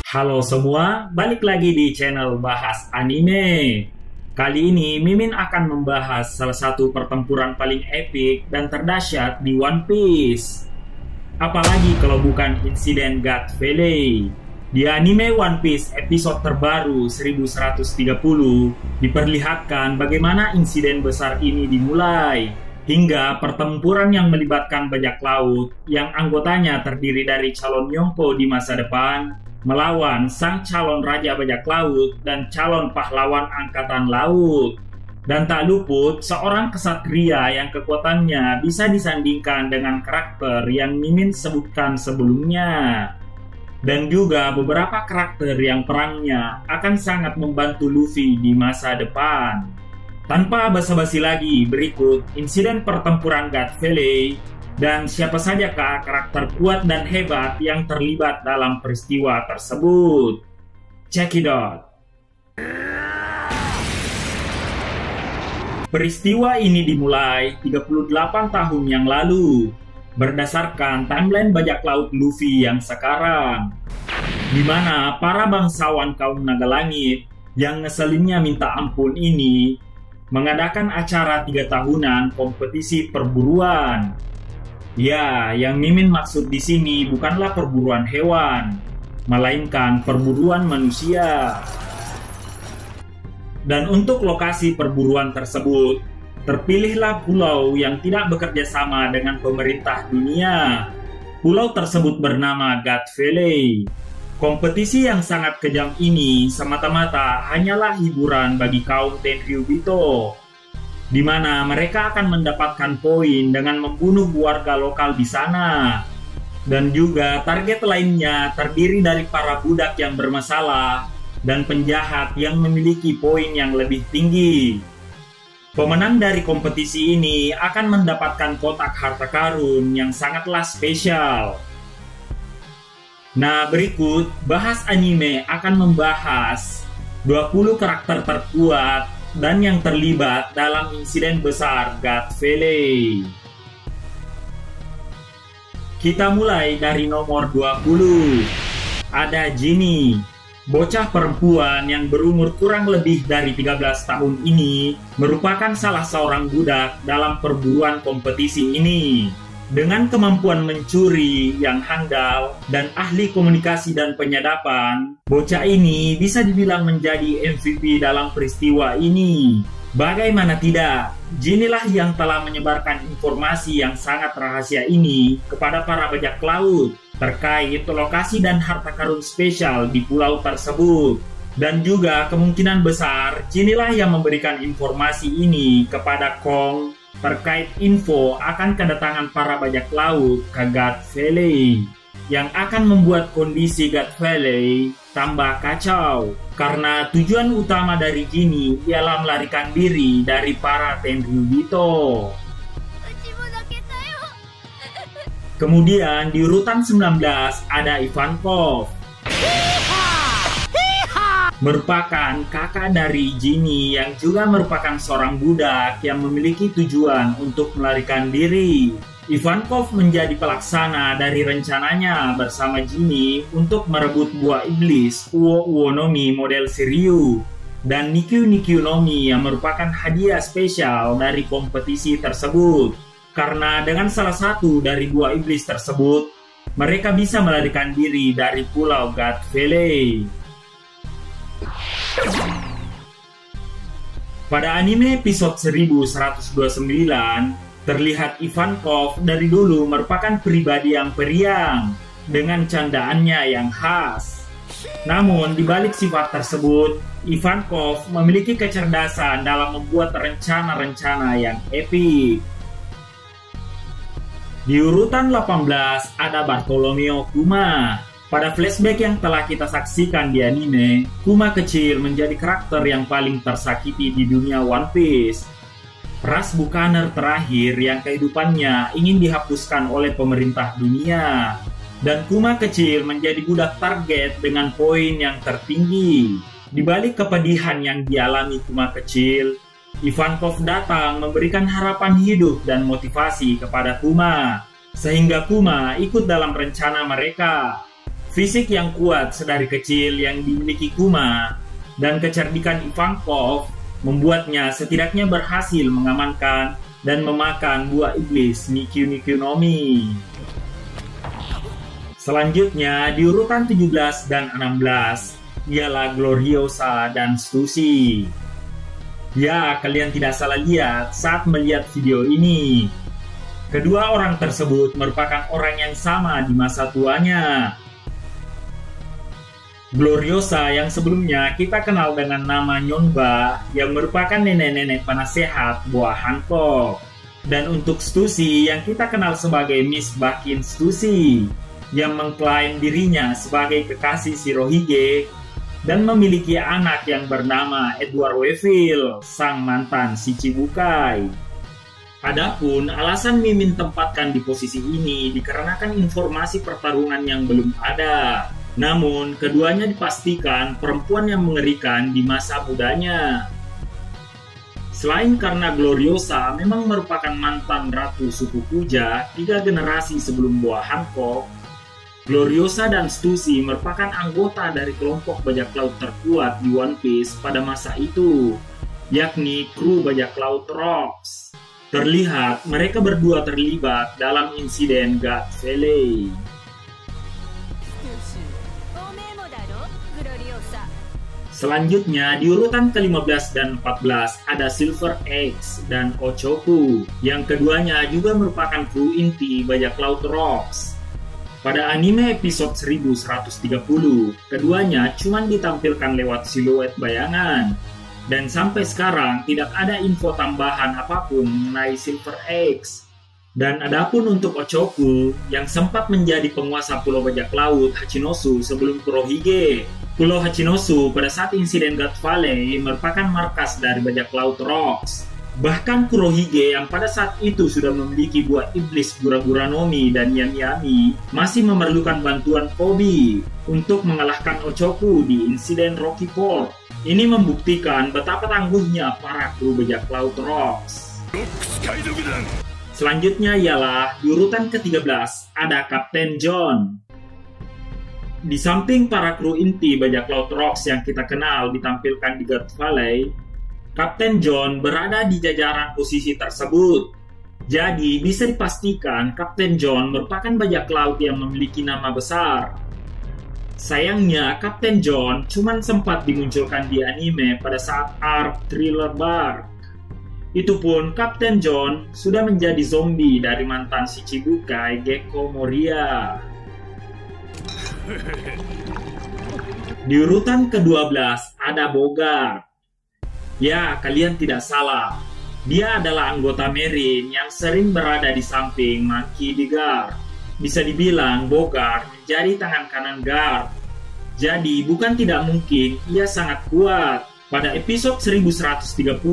Halo semua, balik lagi di channel Bahas Anime. Kali ini Mimin akan membahas salah satu pertempuran paling epik dan terdahsyat di One Piece. Apalagi kalau bukan insiden God Valley. Di anime One Piece episode terbaru 1130 diperlihatkan bagaimana insiden besar ini dimulai, hingga pertempuran yang melibatkan bajak laut yang anggotanya terdiri dari calon Yonko di masa depan melawan sang calon raja bajak laut dan calon pahlawan angkatan laut. Dan tak luput seorang kesatria yang kekuatannya bisa disandingkan dengan karakter yang Mimin sebutkan sebelumnya. Dan juga beberapa karakter yang perangnya akan sangat membantu Luffy di masa depan. Tanpa basa-basi lagi, berikut insiden pertempuran God Valley dan siapa sajakah karakter kuat dan hebat yang terlibat dalam peristiwa tersebut. Check it out. Peristiwa ini dimulai 38 tahun yang lalu berdasarkan timeline bajak laut Luffy yang sekarang, di mana para bangsawan kaum naga langit yang ngeselinnya minta ampun ini mengadakan acara 3 tahunan kompetisi perburuan. Ya, yang Mimin maksud di sini bukanlah perburuan hewan, melainkan perburuan manusia. Dan untuk lokasi perburuan tersebut, terpilihlah pulau yang tidak bekerja sama dengan pemerintah dunia. Pulau tersebut bernama God Valley. Kompetisi yang sangat kejam ini semata-mata hanyalah hiburan bagi kaum Tenryubito, di mana mereka akan mendapatkan poin dengan membunuh warga lokal di sana. Dan juga target lainnya terdiri dari para budak yang bermasalah dan penjahat yang memiliki poin yang lebih tinggi. Pemenang dari kompetisi ini akan mendapatkan kotak harta karun yang sangatlah spesial. Nah, berikut Bahas Anime akan membahas 20 karakter terkuat dan yang terlibat dalam insiden besar God Valley. Kita mulai dari nomor 20. Ada Jinny, bocah perempuan yang berumur kurang lebih dari 13 tahun ini merupakan salah seorang budak dalam perburuan kompetisi ini. Dengan kemampuan mencuri yang handal dan ahli komunikasi dan penyadapan, bocah ini bisa dibilang menjadi MVP dalam peristiwa ini. Bagaimana tidak, Jinny lah yang telah menyebarkan informasi yang sangat rahasia ini kepada para bajak laut terkait lokasi dan harta karun spesial di pulau tersebut. Dan juga kemungkinan besar Jinny lah yang memberikan informasi ini kepada Kong terkait info akan kedatangan para bajak laut ke God Valley, yang akan membuat kondisi God Valley tambah kacau, karena tujuan utama dari Jinny ialah melarikan diri dari para Tenryubito. Kemudian di urutan 19 ada Ivankov, merupakan kakak dari Jinny yang juga merupakan seorang budak yang memiliki tujuan untuk melarikan diri. Ivankov menjadi pelaksana dari rencananya bersama Jinny untuk merebut buah iblis Uo no Mi model Shiryu dan Nikyu no Mi yang merupakan hadiah spesial dari kompetisi tersebut. Karena dengan salah satu dari buah iblis tersebut, mereka bisa melarikan diri dari pulau God Valley. Pada anime episode 1129, terlihat Ivankov dari dulu merupakan pribadi yang periang dengan candaannya yang khas. Namun di balik sifat tersebut, Ivankov memiliki kecerdasan dalam membuat rencana-rencana yang epik. Di urutan 18 ada Bartolomeo Kuma. Pada flashback yang telah kita saksikan di anime, Kuma kecil menjadi karakter yang paling tersakiti di dunia One Piece. Ras Buccaneer terakhir yang kehidupannya ingin dihapuskan oleh pemerintah dunia. Dan Kuma kecil menjadi budak target dengan poin yang tertinggi. Di balik kepedihan yang dialami Kuma kecil, Ivankov datang memberikan harapan hidup dan motivasi kepada Kuma, sehingga Kuma ikut dalam rencana mereka. Fisik yang kuat sedari kecil yang dimiliki Kuma dan kecerdikan Ivankov membuatnya setidaknya berhasil mengamankan dan memakan buah iblis Nikyu Nikyu no Mi. Selanjutnya di urutan 17 dan 16 ialah Gloriosa dan Stussy. Ya, kalian tidak salah lihat saat melihat video ini. Kedua orang tersebut merupakan orang yang sama di masa tuanya. Gloriosa yang sebelumnya kita kenal dengan nama Nyonba yang merupakan nenek-nenek penasehat buah Hancock. Dan untuk Stussy yang kita kenal sebagai Miss Bakin Stussy yang mengklaim dirinya sebagai kekasih Shirohige dan memiliki anak yang bernama Edward Weevil, sang mantan Shichibukai. Adapun alasan Mimin tempatkan di posisi ini dikarenakan informasi pertarungan yang belum ada. Namun, keduanya dipastikan perempuan yang mengerikan di masa mudanya. Selain karena Gloriosa memang merupakan mantan ratu suku Kuja 3 generasi sebelum buah Hancock, Gloriosa dan Stussy merupakan anggota dari kelompok bajak laut terkuat di One Piece pada masa itu, yakni kru bajak laut Rocks. Terlihat mereka berdua terlibat dalam insiden God Valley. Selanjutnya di urutan ke-15 dan 14 ada Silver X dan Ochoku, yang keduanya juga merupakan kru inti bajak laut Rocks. Pada anime episode 1130, keduanya cuma ditampilkan lewat siluet bayangan. Dan sampai sekarang tidak ada info tambahan apapun mengenai Silver X. Dan adapun untuk Ochoku yang sempat menjadi penguasa pulau bajak laut Hachinosu sebelum Kurohige. Pulau Hachinosu pada saat insiden God Valley merupakan markas dari bajak laut Rocks. Bahkan Kurohige yang pada saat itu sudah memiliki buah iblis Gura-Gura no Mi dan Yami-Yami masih memerlukan bantuan Koby untuk mengalahkan Ochoku di insiden Rocky Port. Ini membuktikan betapa tangguhnya para kru bajak laut Rocks. Selanjutnya ialah di urutan ke-13 ada Kapten John. Di samping para kru inti bajak laut Rocks yang kita kenal ditampilkan di God Valley, Kapten John berada di jajaran posisi tersebut. Jadi bisa dipastikan Kapten John merupakan bajak laut yang memiliki nama besar. Sayangnya Kapten John cuma sempat dimunculkan di anime pada saat arc Thriller Bark. Itu pun Kapten John sudah menjadi zombie dari mantan Shichibukai Gekko Moria. Di urutan ke-12 ada Bogart. Ya, kalian tidak salah. Dia adalah anggota Marine yang sering berada di samping Monkey D. Garp. Bisa dibilang Bogart menjadi tangan kanan Garp. Jadi bukan tidak mungkin ia sangat kuat. Pada episode 1130,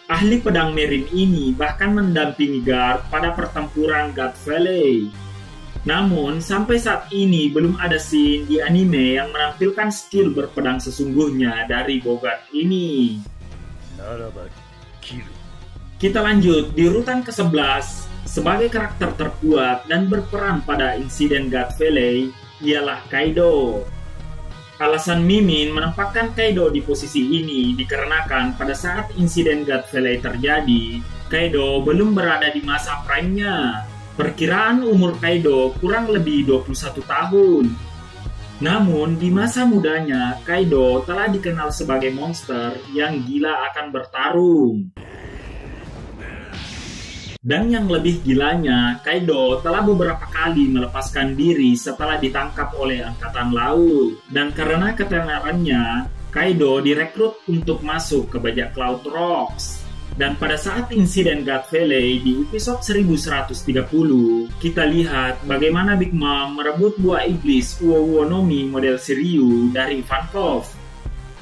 ahli pedang Marine ini bahkan mendampingi Garp pada pertempuran God Valley. Namun sampai saat ini belum ada scene di anime yang menampilkan skill berpedang sesungguhnya dari Bogart ini. Kita lanjut di urutan ke-11. Sebagai karakter terkuat dan berperan pada insiden God Valley ialah Kaido. Alasan Mimin menempatkan Kaido di posisi ini dikarenakan pada saat insiden God Valley terjadi, Kaido belum berada di masa prime-nya. Perkiraan umur Kaido kurang lebih 21 tahun. Namun, di masa mudanya, Kaido telah dikenal sebagai monster yang gila akan bertarung. Dan yang lebih gilanya, Kaido telah beberapa kali melepaskan diri setelah ditangkap oleh Angkatan Laut. Dan karena ketenarannya, Kaido direkrut untuk masuk ke bajak laut Rocks. Dan pada saat insiden God Valley di episode 1130, kita lihat bagaimana Big Mom merebut buah iblis Uo no Mi model Shiryu dari Ivankov.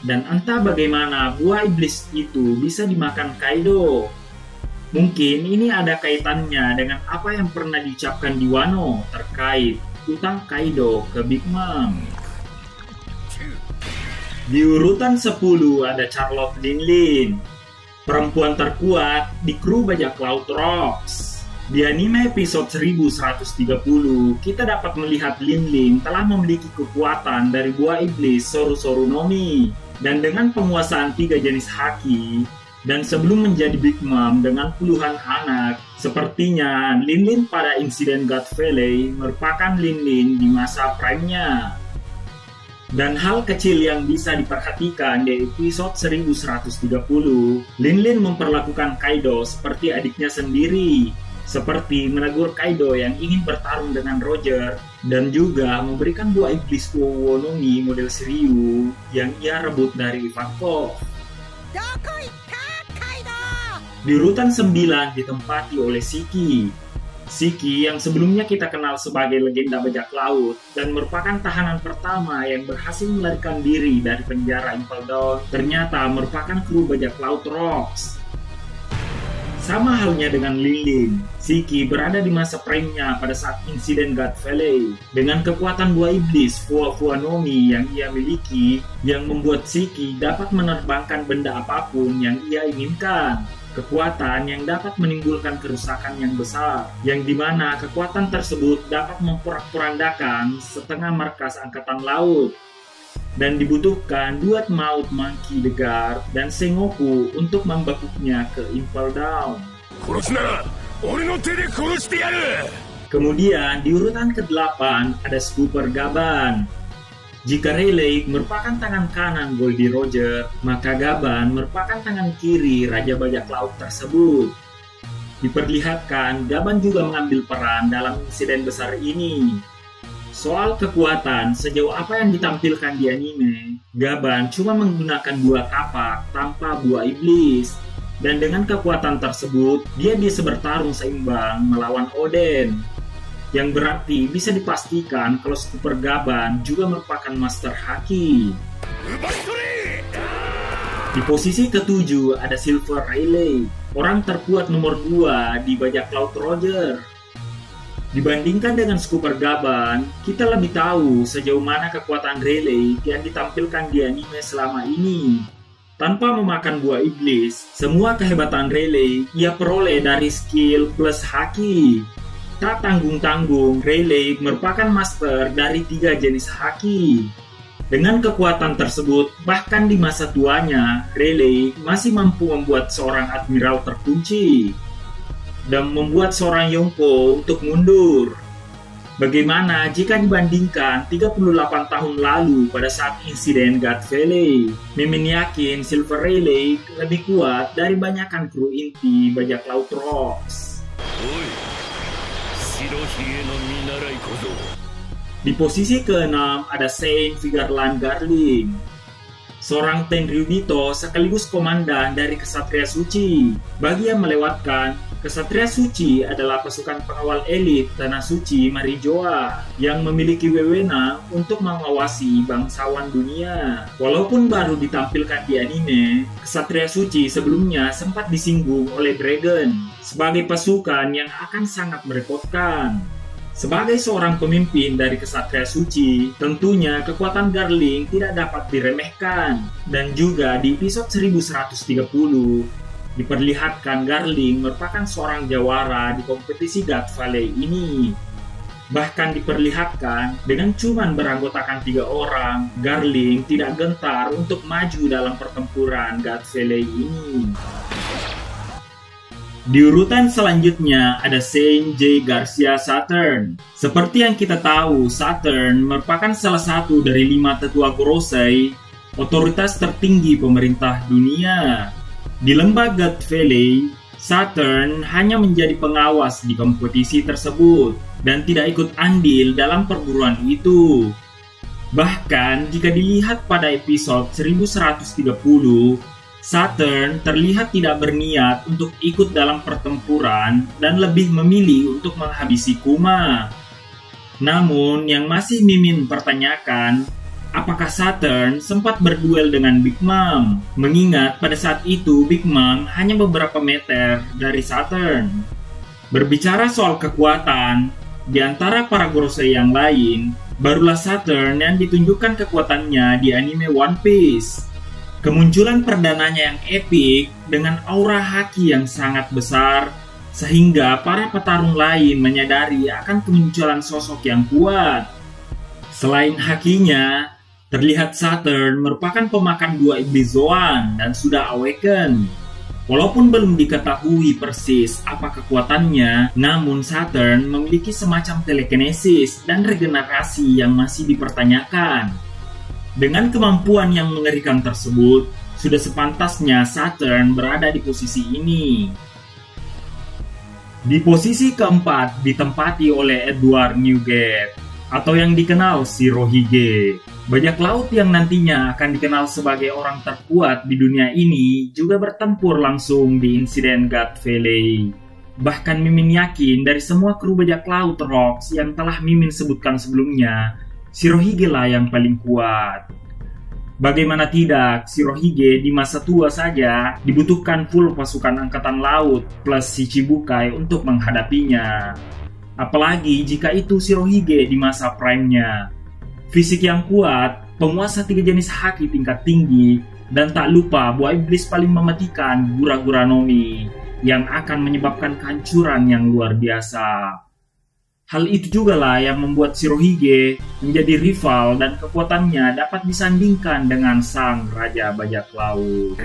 Dan entah bagaimana buah iblis itu bisa dimakan Kaido. Mungkin ini ada kaitannya dengan apa yang pernah diucapkan di Wano terkait utang Kaido ke Big Mom. Di urutan 10 ada Charlotte Linlin, perempuan terkuat di kru bajak laut Rocks. Di anime episode 1130, kita dapat melihat Lin telah memiliki kekuatan dari buah iblis Soru Nomi. Dan dengan penguasaan 3 jenis haki, dan sebelum menjadi Big Mom dengan puluhan anak, sepertinya Lin pada insiden God Valley merupakan Lin di masa prime-nya. Dan hal kecil yang bisa diperhatikan di episode 1130, Lin memperlakukan Kaido seperti adiknya sendiri, seperti menegur Kaido yang ingin bertarung dengan Roger, dan juga memberikan buah iblis Wonomi model Shiryu yang ia rebut dari Ivankov. Di urutan 9 ditempati oleh Shiki. Shiki yang sebelumnya kita kenal sebagai legenda bajak laut dan merupakan tahanan pertama yang berhasil melarikan diri dari penjara Impel Down, ternyata merupakan kru bajak laut Rocks. Sama halnya dengan Lin, Shiki berada di masa prime-nya pada saat insiden God Valley. Dengan kekuatan buah iblis Nomi yang ia miliki, yang membuat Shiki dapat menerbangkan benda apapun yang ia inginkan. Kekuatan yang dapat menimbulkan kerusakan yang besar, yang dimana kekuatan tersebut dapat memporak-porandakan setengah markas angkatan laut. Dan dibutuhkan duet maut Monkey the Guard dan Sengoku untuk membekuknya ke Impel Down. Kemudian di urutan ke-8 ada Scooper Gaban. Jika Rayleigh merupakan tangan kanan Goldie Roger, maka Gaban merupakan tangan kiri Raja Bajak Laut tersebut. Diperlihatkan Gaban juga mengambil peran dalam insiden besar ini. Soal kekuatan, sejauh apa yang ditampilkan di anime, Gaban cuma menggunakan buah kapak tanpa buah iblis. Dan dengan kekuatan tersebut, dia bisa bertarung seimbang melawan Oden. Yang berarti bisa dipastikan kalau Scooper Gaban juga merupakan Master Haki. Di posisi ke-7 ada Silver Rayleigh, orang terkuat nomor 2 di bajak laut Roger. Dibandingkan dengan Scooper Gaban, kita lebih tahu sejauh mana kekuatan Rayleigh yang ditampilkan di anime selama ini. Tanpa memakan buah iblis, semua kehebatan Rayleigh ia peroleh dari skill plus haki. Tak tanggung-tanggung, Rayleigh merupakan master dari 3 jenis haki. Dengan kekuatan tersebut, bahkan di masa tuanya, Rayleigh masih mampu membuat seorang admiral terkunci dan membuat seorang Yonko untuk mundur. Bagaimana jika dibandingkan 38 tahun lalu pada saat insiden God Valley? Mimin yakin Silver Rayleigh lebih kuat dari banyakan kru inti bajak laut Rocks. Di posisi ke-6 ada Saint Vigarland Garling, seorang Tenryubito sekaligus komandan dari Kesatria Suci. Bagi yang melewatkan, Kesatria Suci adalah pasukan pengawal elit Tanah Suci Marijoa yang memiliki wewenang untuk mengawasi bangsawan dunia. Walaupun baru ditampilkan di anime, Kesatria Suci sebelumnya sempat disinggung oleh Dragon sebagai pasukan yang akan sangat merepotkan. Sebagai seorang pemimpin dari Kesatria Suci, tentunya kekuatan Garling tidak dapat diremehkan. Dan juga di episode 1130, diperlihatkan Garling merupakan seorang jawara di kompetisi God Valley ini. Bahkan diperlihatkan dengan cuman beranggotakan 3 orang, Garling tidak gentar untuk maju dalam pertempuran God Valley ini. Di urutan selanjutnya ada Saint J. Garcia Saturn. Seperti yang kita tahu, Saturn merupakan salah satu dari 5 tetua Gorosei, otoritas tertinggi pemerintah dunia. Di lembah God Valley, Saturn hanya menjadi pengawas di kompetisi tersebut dan tidak ikut andil dalam perburuan itu. Bahkan jika dilihat pada episode 1130, Saturn terlihat tidak berniat untuk ikut dalam pertempuran dan lebih memilih untuk menghabisi Kuma. Namun yang masih Mimin pertanyakan, apakah Saturn sempat berduel dengan Big Mom? Mengingat pada saat itu Big Mom hanya beberapa meter dari Saturn. Berbicara soal kekuatan, di antara para Gorosei yang lain, barulah Saturn yang ditunjukkan kekuatannya di anime One Piece. Kemunculan perdananya yang epik dengan aura haki yang sangat besar sehingga para petarung lain menyadari akan kemunculan sosok yang kuat. Selain hakinya, terlihat Saturn merupakan pemakan 2 iblis Zoan dan sudah awaken. Walaupun belum diketahui persis apa kekuatannya, namun Saturn memiliki semacam telekinesis dan regenerasi yang masih dipertanyakan. Dengan kemampuan yang mengerikan tersebut, sudah sepantasnya Saturn berada di posisi ini. Di posisi keempat ditempati oleh Edward Newgate, atau yang dikenal Shirohige. Bajak laut yang nantinya akan dikenal sebagai orang terkuat di dunia ini juga bertempur langsung di insiden God Valley. Bahkan Mimin yakin dari semua kru bajak laut Rocks yang telah Mimin sebutkan sebelumnya, Shirohige lah yang paling kuat. Bagaimana tidak, Shirohige di masa tua saja dibutuhkan full pasukan angkatan laut plus Shichibukai untuk menghadapinya. Apalagi jika itu Shirohige di masa prime-nya. Fisik yang kuat, penguasa 3 jenis haki tingkat tinggi, dan tak lupa buah iblis paling mematikan Gura-Gura Nomi yang akan menyebabkan kehancuran yang luar biasa. Hal itu juga lah yang membuat Shirohige menjadi rival dan kekuatannya dapat disandingkan dengan sang Raja Bajak Laut.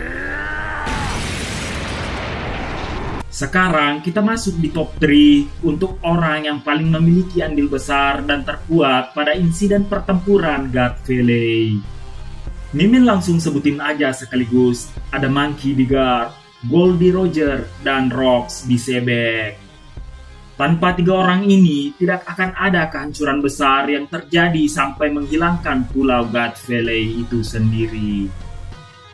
Sekarang kita masuk di top 3 untuk orang yang paling memiliki andil besar dan terkuat pada insiden pertempuran God Valley. Mimin langsung sebutin aja sekaligus, ada Monkey di Guard, Goldie Roger, dan Rocks di Sebek. Tanpa 3 orang ini, tidak akan ada kehancuran besar yang terjadi sampai menghilangkan pulau God Valley itu sendiri.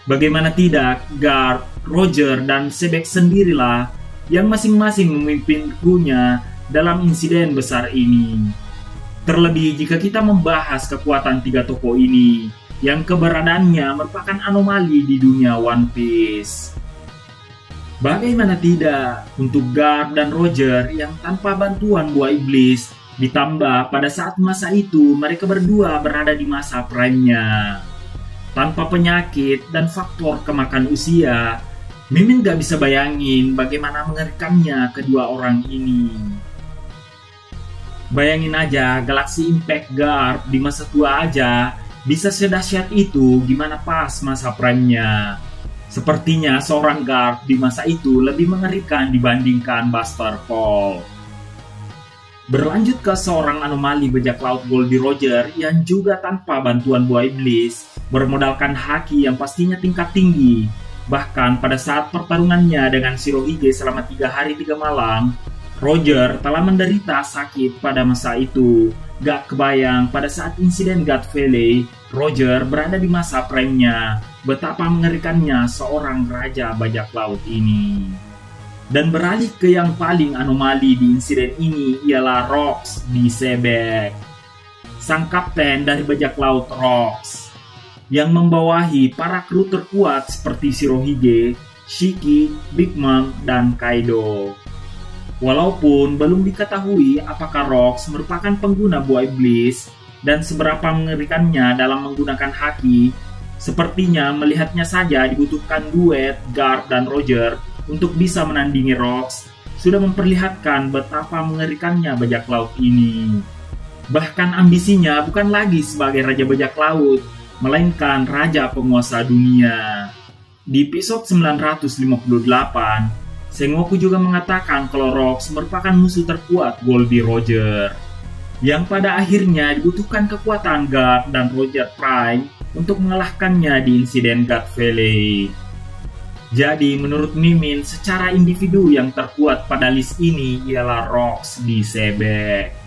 Bagaimana tidak, Guard, Roger, dan Sebek sendirilah yang masing-masing memimpin krunya dalam insiden besar ini. Terlebih jika kita membahas kekuatan 3 tokoh ini, yang keberadaannya merupakan anomali di dunia One Piece. Bagaimana tidak untuk Garp dan Roger yang tanpa bantuan buah iblis, ditambah pada saat masa itu mereka berdua berada di masa prime-nya. Tanpa penyakit dan faktor kemakan usia, Mimin gak bisa bayangin bagaimana mengerikannya kedua orang ini. Bayangin aja, Galaxy Impact Garp di masa tua aja bisa sedahsyat itu, gimana pas masa prime-nya. Sepertinya seorang Garp di masa itu lebih mengerikan dibandingkan Buster Call. Berlanjut ke seorang anomali bajak laut Goldie Roger yang juga tanpa bantuan buah iblis, bermodalkan haki yang pastinya tingkat tinggi. Bahkan pada saat pertarungannya dengan Shirohige selama 3 hari 3 malam, Roger telah menderita sakit pada masa itu. Gak kebayang pada saat insiden God Valley, Roger berada di masa prime-nya. Betapa mengerikannya seorang raja bajak laut ini. Dan beralih ke yang paling anomali di insiden ini ialah Rocks di Sebek. Sang kapten dari bajak laut Rocks yang membawahi para kru terkuat seperti Shirohige, Shiki, Big Mom, dan Kaido. Walaupun belum diketahui apakah Rocks merupakan pengguna buah iblis dan seberapa mengerikannya dalam menggunakan haki, sepertinya melihatnya saja dibutuhkan duet Garp dan Roger untuk bisa menandingi Rocks, sudah memperlihatkan betapa mengerikannya bajak laut ini. Bahkan ambisinya bukan lagi sebagai raja bajak laut, melainkan raja penguasa dunia. Di episode 958, Sengoku juga mengatakan kalau Rocks merupakan musuh terkuat Goldie Roger, yang pada akhirnya dibutuhkan kekuatan Garp dan Roger Prime untuk mengalahkannya di insiden God Valley. Jadi menurut Mimin, secara individu yang terkuat pada list ini ialah Rocks di Sebek.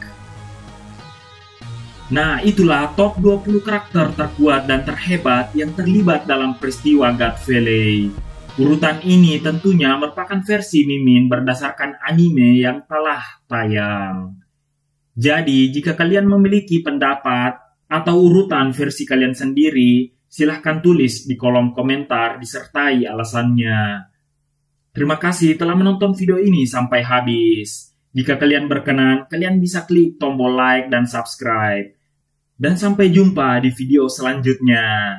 Nah, itulah top 20 karakter terkuat dan terhebat yang terlibat dalam peristiwa God Valley. Urutan ini tentunya merupakan versi Mimin berdasarkan anime yang telah tayang. Jadi, jika kalian memiliki pendapat atau urutan versi kalian sendiri, silahkan tulis di kolom komentar disertai alasannya. Terima kasih telah menonton video ini sampai habis. Jika kalian berkenan, kalian bisa klik tombol like dan subscribe. Dan sampai jumpa di video selanjutnya.